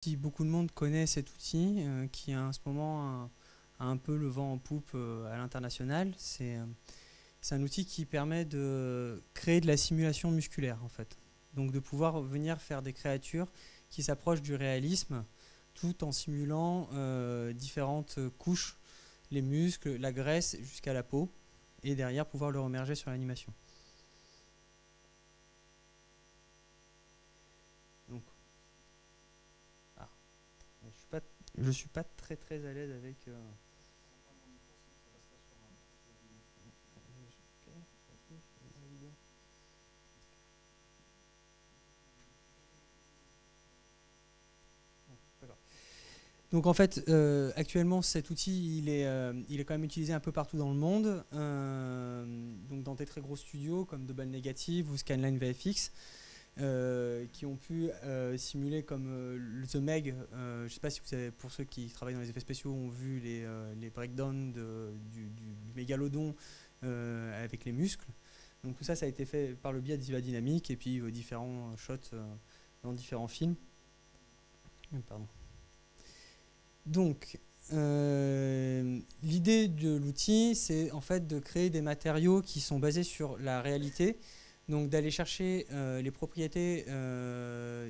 Si beaucoup de monde connaît cet outil qui en ce moment a un peu le vent en poupe à l'international. C'est un outil qui permet de créer de la simulation musculaire en fait. Donc de pouvoir venir faire des créatures qui s'approchent du réalisme tout en simulant différentes couches, les muscles, la graisse jusqu'à la peau et derrière pouvoir le remerger sur l'animation. Donc, ah, je suis pas très à l'aise avec. Donc en fait, actuellement, cet outil, il est quand même utilisé un peu partout dans le monde, donc dans des très gros studios comme Double Negative ou Scanline VFX, qui ont pu simuler comme The Meg. Je ne sais pas si vous avez, pour ceux qui travaillent dans les effets spéciaux, ont vu les breakdowns du mégalodon avec les muscles. Donc tout ça, ça a été fait par le biais de Viva Dynamics et puis différents shots dans différents films. Pardon. Donc, l'idée de l'outil, c'est en fait de créer des matériaux qui sont basés sur la réalité, donc d'aller chercher les propriétés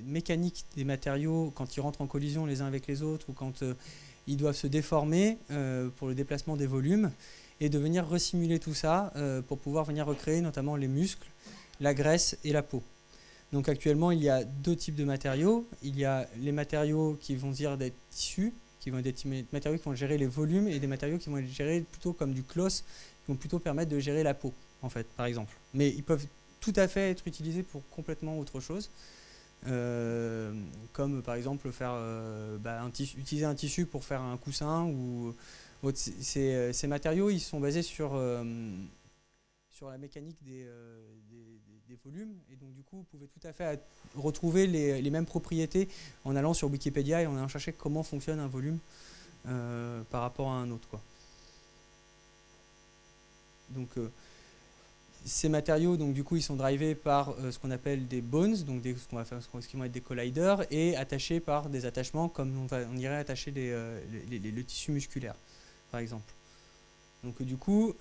mécaniques des matériaux quand ils rentrent en collision les uns avec les autres ou quand ils doivent se déformer pour le déplacement des volumes, et de venir resimuler tout ça pour pouvoir venir recréer notamment les muscles, la graisse et la peau. Donc actuellement, il y a deux types de matériaux. Il y a les matériaux qui vont dire des tissus, qui vont être des matériaux qui vont gérer les volumes, et des matériaux qui vont être gérés plutôt comme du cloth, qui vont plutôt permettre de gérer la peau, en fait, par exemple. Mais ils peuvent tout à fait être utilisés pour complètement autre chose, comme par exemple faire utiliser un tissu pour faire un coussin ou ces matériaux, ils sont basés sur la mécanique des volumes, et donc du coup vous pouvez tout à fait retrouver les mêmes propriétés en allant sur Wikipédia et en allant chercher comment fonctionne un volume par rapport à un autre, quoi. Donc ces matériaux, donc du coup ils sont drivés par ce qu'on appelle des bones, donc ce qui vont être des colliders, et attachés par des attachements comme on irait attacher le tissu musculaire par exemple. Donc du coup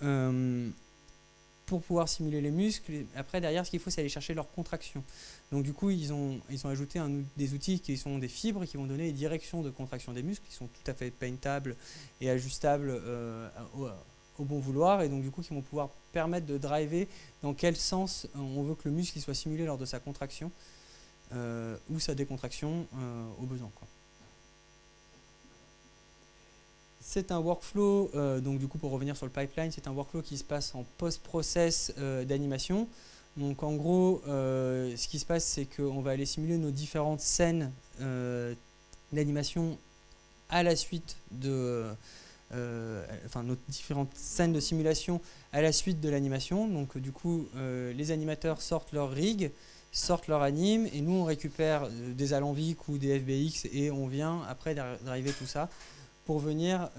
pour pouvoir simuler les muscles, après derrière ce qu'il faut c'est aller chercher leur contraction. Donc du coup ils ont ajouté des outils qui sont des fibres qui vont donner les directions de contraction des muscles, qui sont tout à fait paintables et ajustables au bon vouloir, et donc du coup qui vont pouvoir permettre de driver dans quel sens on veut que le muscle soit simulé lors de sa contraction ou sa décontraction au besoin, quoi. C'est un workflow, donc du coup pour revenir sur le pipeline, c'est un workflow qui se passe en post-process d'animation. Donc en gros, ce qui se passe, c'est qu'on va aller simuler nos différentes scènes d'animation à la suite de... nos différentes scènes de simulation à la suite de l'animation. Donc du coup, les animateurs sortent leur rig, sortent leur anime, et nous on récupère des alambics ou des FBX, et on vient après driver tout ça pour venir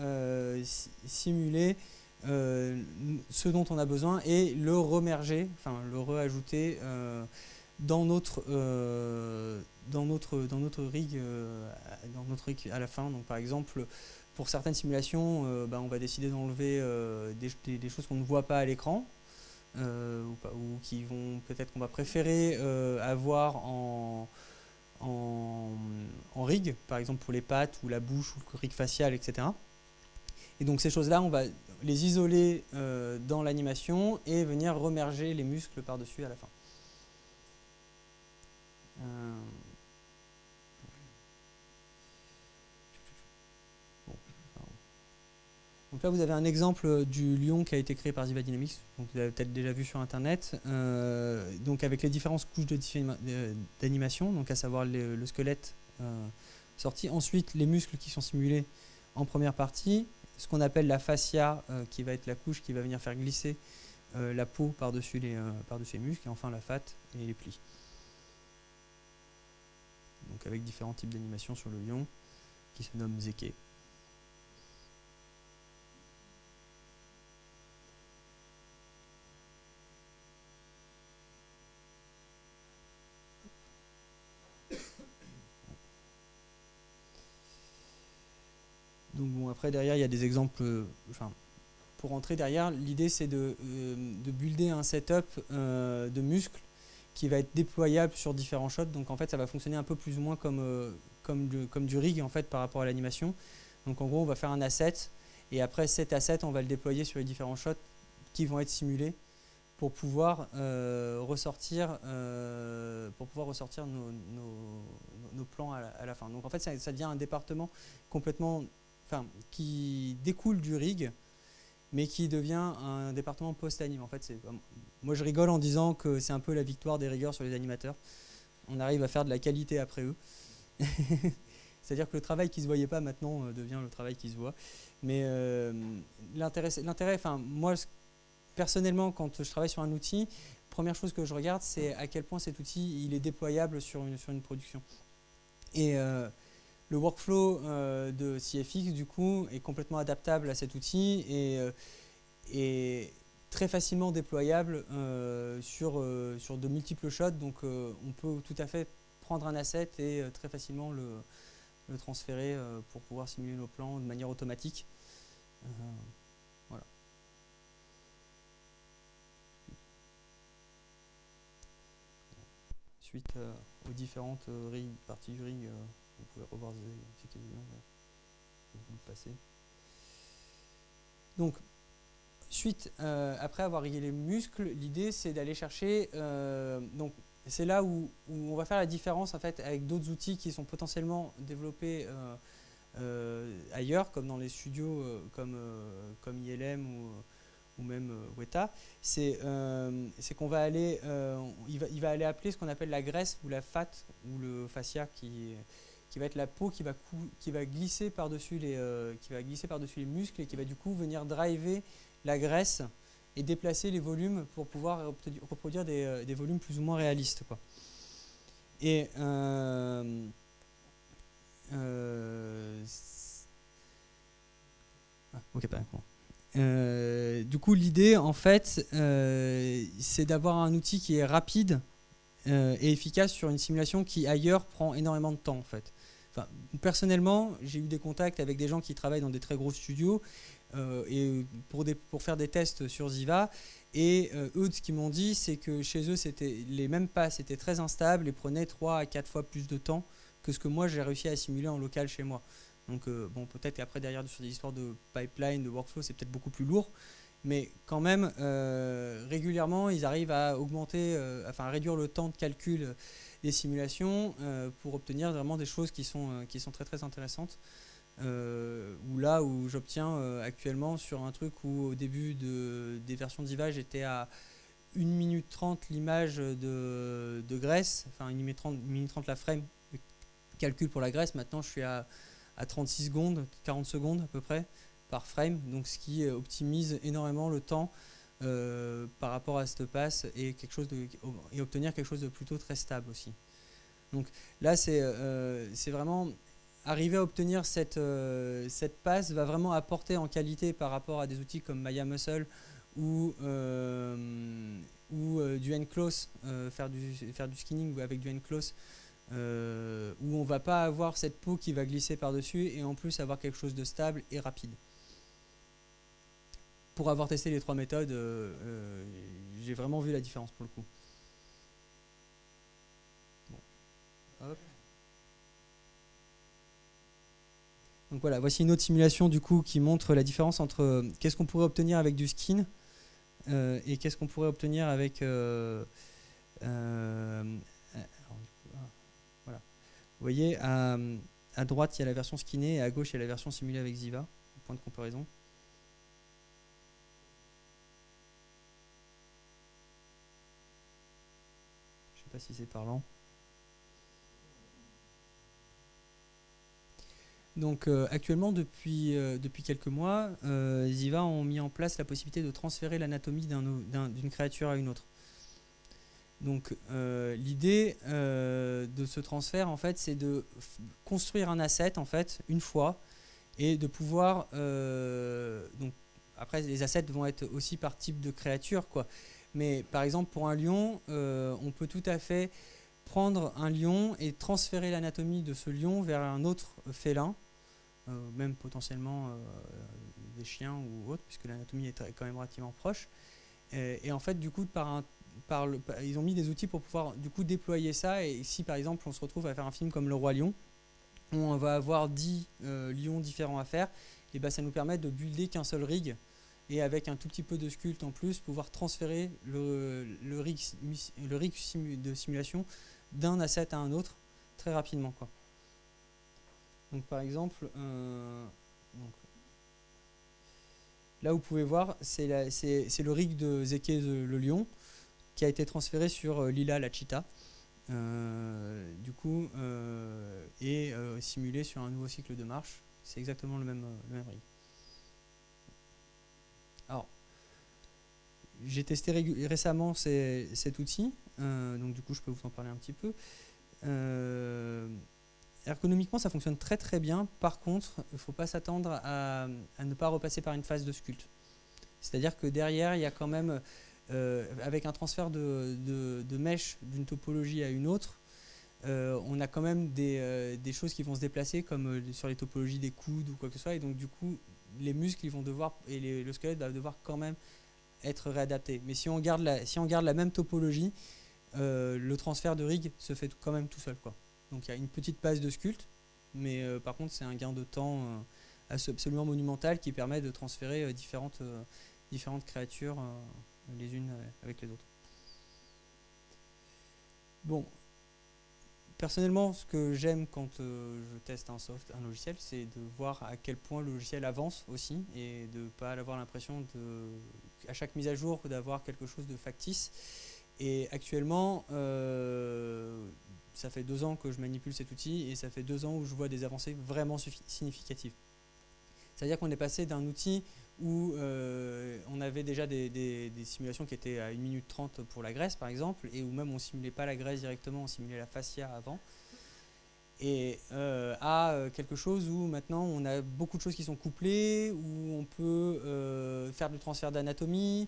simuler ce dont on a besoin et le remerger, enfin le reajouter dans notre rig à la fin. Donc par exemple, pour certaines simulations, on va décider d'enlever des choses qu'on ne voit pas à l'écran, ou qui vont peut-être qu'on va préférer avoir en rig, par exemple pour les pattes ou la bouche ou le rig facial, etc. Et donc ces choses-là, on va les isoler dans l'animation et venir remerger les muscles par-dessus à la fin. Donc là, vous avez un exemple du lion qui a été créé par Ziva Dynamics, donc vous l'avez peut-être déjà vu sur Internet, donc avec les différentes couches d'animation, donc à savoir le squelette sorti, ensuite les muscles qui sont simulés en première partie, ce qu'on appelle la fascia, qui va être la couche qui va venir faire glisser la peau par-dessus les muscles, et enfin la fate et les plis. Donc avec différents types d'animation sur le lion, qui se nomme Zeke. Donc bon, après derrière il y a des exemples, enfin pour rentrer derrière, l'idée c'est de builder un setup de muscles qui va être déployable sur différents shots. Donc en fait ça va fonctionner un peu plus ou moins comme du rig en fait par rapport à l'animation. Donc en gros on va faire un asset et après cet asset on va le déployer sur les différents shots qui vont être simulés pour pouvoir ressortir nos plans à la fin. Donc en fait ça devient un département complètement, enfin qui découle du rig mais qui devient un département post-anime. En fait, moi je rigole en disant que c'est un peu la victoire des rigueurs sur les animateurs. On arrive à faire de la qualité après eux. C'est-à-dire que le travail qui ne se voyait pas maintenant devient le travail qui se voit. Mais l'intérêt, enfin moi personnellement quand je travaille sur un outil, première chose que je regarde c'est à quel point cet outil il est déployable sur une production. Et le workflow de CFX du coup est complètement adaptable à cet outil et très facilement déployable sur de multiples shots. Donc on peut tout à fait prendre un asset et très facilement le transférer pour pouvoir simuler nos plans de manière automatique. Voilà. Suite aux différentes parties du rig, vous pouvez revoir ces quasiment, vous le passez. Donc, suite, après avoir rigué les muscles, l'idée c'est d'aller chercher, donc c'est là où on va faire la différence en fait avec d'autres outils qui sont potentiellement développés ailleurs, comme dans les studios comme ILM ou même Weta, c'est qu'on va aller, il va aller appeler ce qu'on appelle la graisse ou la fat ou le fascia qui va être la peau qui va glisser par-dessus les muscles et qui va du coup venir driver la graisse et déplacer les volumes pour pouvoir reproduire des volumes plus ou moins réalistes, quoi. Et ok, pas bon. Du coup, l'idée, en fait, c'est d'avoir un outil qui est rapide et efficace sur une simulation qui, ailleurs, prend énormément de temps, en fait. Enfin, personnellement, j'ai eu des contacts avec des gens qui travaillent dans des très gros studios et pour faire des tests sur Ziva. Et eux, ce qu'ils m'ont dit, c'est que chez eux, les mêmes passes étaient très instables et prenaient 3 à 4 fois plus de temps que ce que moi, j'ai réussi à simuler en local chez moi. Donc, bon, peut-être qu'après, derrière, sur des histoires de pipeline, de workflow, c'est peut-être beaucoup plus lourd. Mais quand même, régulièrement, ils arrivent à augmenter, à réduire le temps de calcul des simulations pour obtenir vraiment des choses qui sont très très intéressantes. Où j'obtiens actuellement sur un truc où au début des versions d'Iva, j'étais à 1 minute 30 l'image de graisse, enfin 1 minute 30 la frame de calcul pour la graisse. Maintenant, je suis à 36 secondes, 40 secondes à peu près par frame, donc ce qui optimise énormément le temps par rapport à cette passe et obtenir quelque chose de plutôt très stable aussi. Donc là, c'est vraiment arriver à obtenir cette passe va vraiment apporter en qualité par rapport à des outils comme Maya Muscle ou du N-Close, faire du skinning avec du N-Close, où on ne va pas avoir cette peau qui va glisser par-dessus et en plus avoir quelque chose de stable et rapide. Pour avoir testé les 3 méthodes, j'ai vraiment vu la différence pour le coup. Bon. Hop. Donc voilà, voici une autre simulation du coup qui montre la différence entre qu'est-ce qu'on pourrait obtenir avec du skin et qu'est-ce qu'on pourrait obtenir avec voilà. Vous voyez, à droite il y a la version skinée et à gauche il y a la version simulée avec Ziva, point de comparaison. Je ne sais pas si c'est parlant. Donc actuellement, depuis quelques mois, Ziva ont mis en place la possibilité de transférer l'anatomie d'une créature à une autre. Donc l'idée de ce transfert, en fait, c'est de construire un asset en fait une fois et de pouvoir. Donc après, les assets vont être aussi par type de créature, quoi. Mais par exemple, pour un lion, on peut tout à fait prendre un lion et transférer l'anatomie de ce lion vers un autre félin. même potentiellement des chiens ou autres, puisque l'anatomie est quand même relativement proche. Et en fait, du coup, ils ont mis des outils pour pouvoir du coup déployer ça. Et si par exemple on se retrouve à faire un film comme Le Roi Lion, où on va avoir 10 lions différents à faire, et ben ça nous permet de builder qu'un seul rig, et avec un tout petit peu de sculpt en plus, pouvoir transférer le rig de simulation d'un asset à un autre très rapidement, quoi. Donc par exemple, là vous pouvez voir, c'est le rig de Zeke le lion qui a été transféré sur Lila la cheetah, du coup, et simulé sur un nouveau cycle de marche. C'est exactement le même rig. Alors, j'ai testé récemment cet outil, donc du coup je peux vous en parler un petit peu. Ergonomiquement ça fonctionne très très bien. Par contre, il ne faut pas s'attendre à ne pas repasser par une phase de sculpt. C'est-à-dire que derrière il y a quand même, avec un transfert de mesh d'une topologie à une autre, on a quand même des choses qui vont se déplacer, comme sur les topologies des coudes ou quoi que ce soit, et donc du coup les muscles ils vont devoir, et le squelette va devoir quand même être réadapté. Mais si on garde la même topologie, le transfert de rig se fait quand même tout seul, quoi. Donc il y a une petite base de sculpt, mais par contre c'est un gain de temps absolument monumental qui permet de transférer différentes créatures les unes avec les autres. Bon, personnellement, ce que j'aime quand je teste un logiciel, c'est de voir à quel point le logiciel avance aussi, et de ne pas avoir l'impression à chaque mise à jour d'avoir quelque chose de factice. Et actuellement, ça fait 2 ans que je manipule cet outil, et ça fait 2 ans où je vois des avancées vraiment significatives. C'est-à-dire qu'on est passé d'un outil où on avait déjà des simulations qui étaient à 1 minute 30 pour la graisse par exemple, et où même on ne simulait pas la graisse directement, on simulait la fascia avant, et à quelque chose où maintenant on a beaucoup de choses qui sont couplées, où on peut faire du transfert d'anatomie,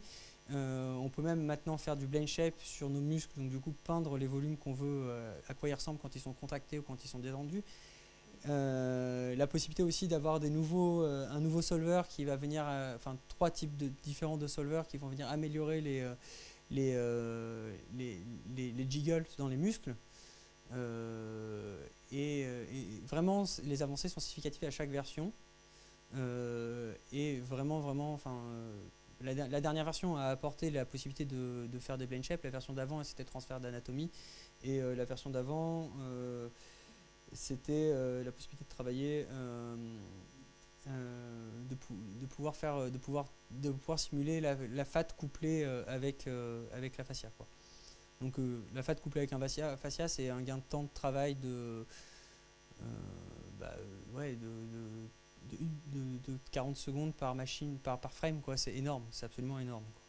on peut même maintenant faire du blend shape sur nos muscles, donc du coup peindre les volumes qu'on veut, à quoi ils ressemblent quand ils sont contractés ou quand ils sont détendus. La possibilité aussi d'avoir un nouveau solver qui va venir, enfin 3 types différents de solvers qui vont venir améliorer les jiggles dans les muscles. Et vraiment les avancées sont significatives à chaque version, et vraiment enfin, la dernière version a apporté la possibilité de faire des blend shapes. La version d'avant c'était transfert d'anatomie, et la version d'avant c'était la possibilité de travailler, de pouvoir simuler la fat couplée avec la fascia, quoi. Donc la fat couplée avec un fascia, c'est un gain de temps de travail de 40 secondes par machine, par frame, quoi. C'est énorme, c'est absolument énorme, quoi.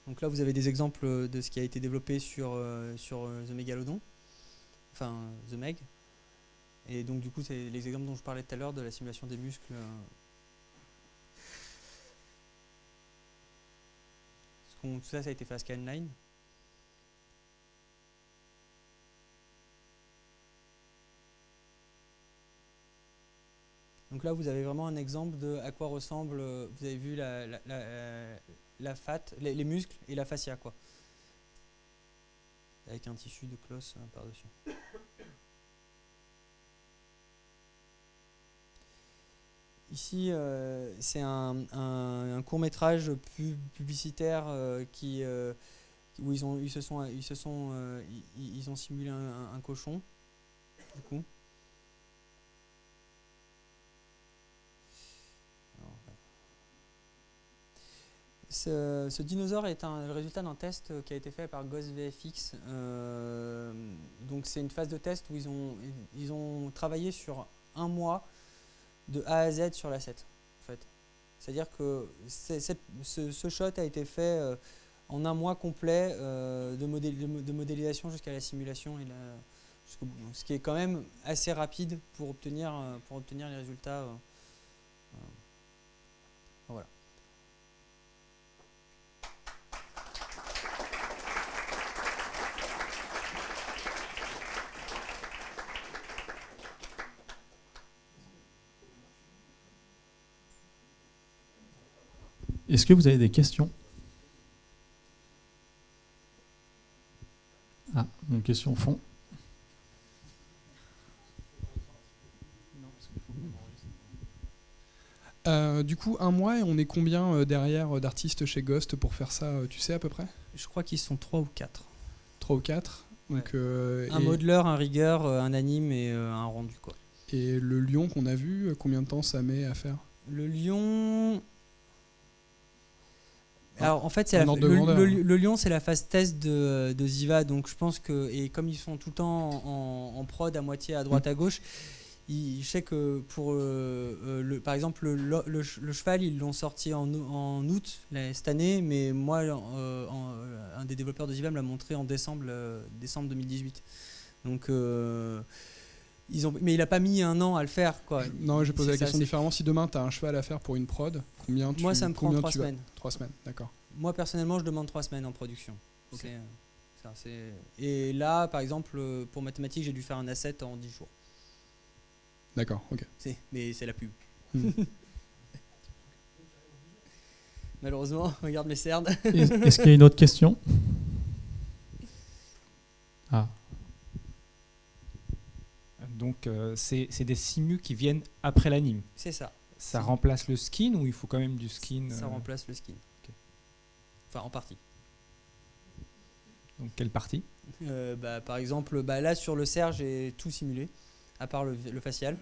Donc là vous avez des exemples de ce qui a été développé sur The Megalodon, enfin The Meg. Et donc du coup c'est les exemples dont je parlais tout à l'heure de la simulation des muscles. Tout ça a été fait à Scanline. Donc là vous avez vraiment un exemple de à quoi ressemble, vous avez vu la fat, les muscles et la fascia, quoi, avec un tissu de closse par-dessus. Ici, c'est un court-métrage publicitaire où ils ont simulé un cochon, du coup. Ce dinosaure est le résultat d'un test qui a été fait par GhostVFX. Donc c'est une phase de test où ils ont travaillé sur 1 mois de A à Z sur l'asset, en fait. C'est-à-dire que ce shot a été fait en 1 mois complet, de modélisation jusqu'à la simulation, jusqu'au bout. Ce qui est quand même assez rapide pour obtenir les résultats. Voilà. Est-ce que vous avez des questions? Ah, une question au fond. Du coup, un mois, et on est combien derrière d'artistes chez Ghost pour faire ça, tu sais à peu près? Je crois qu'ils sont 3 ou 4. 3 ou 4. Donc, un modeler, un rigueur, un anime et un rendu, quoi. Et le lion qu'on a vu, combien de temps ça met à faire? Le lion... Alors en fait, le lion, c'est la phase test de Ziva, donc je pense que, et comme ils sont tout le temps en prod à moitié à droite à gauche, je sais que pour par exemple le cheval, ils l'ont sorti en août cette année, mais moi un des développeurs de Ziva me l'a montré en décembre 2018. Donc mais il a pas mis un an à le faire, quoi. Non, je posais la question différemment. Si demain tu as un cheval à faire pour une prod, moi ça me prend 3 semaines. 3 semaines, d'accord. Moi personnellement je demande 3 semaines en production. Okay. Et là par exemple pour mathématiques j'ai dû faire un asset en 10 jours. D'accord, ok. Mais c'est la pub. Malheureusement, regarde mes cernes. Est-ce qu'il y a une autre question? Ah. Donc c'est des simus qui viennent après l'anime. C'est ça. Ça remplace le skin ou il faut quand même du skin? Ça remplace le skin. Okay. Enfin en partie. Donc quelle partie? Par exemple, là sur le cerf j'ai tout simulé, à part le facial.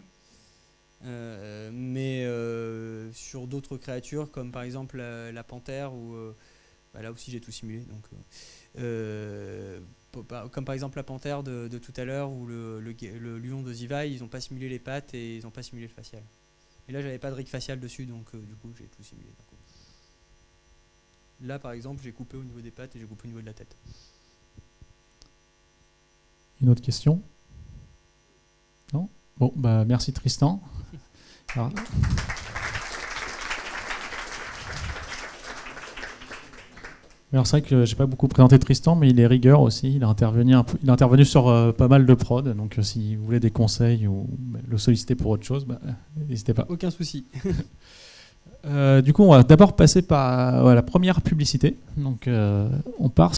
Mais sur d'autres créatures comme par exemple la panthère ou là aussi j'ai tout simulé. Donc, comme par exemple la panthère de tout à l'heure ou le lion de Ziva, ils n'ont pas simulé les pattes et ils n'ont pas simulé le facial. Et là j'avais pas de rig facial dessus, donc du coup j'ai tout simulé. Là par exemple j'ai coupé au niveau des pattes et j'ai coupé au niveau de la tête. Une autre question? Non? Bon, merci Tristan. Alors, c'est vrai que j'ai pas beaucoup présenté Tristan, mais il est rigueur aussi. Il a intervenu sur pas mal de prod. Donc si vous voulez des conseils ou le solliciter pour autre chose, n'hésitez pas. Aucun souci. Du coup, on va d'abord passer par la première publicité. Donc on part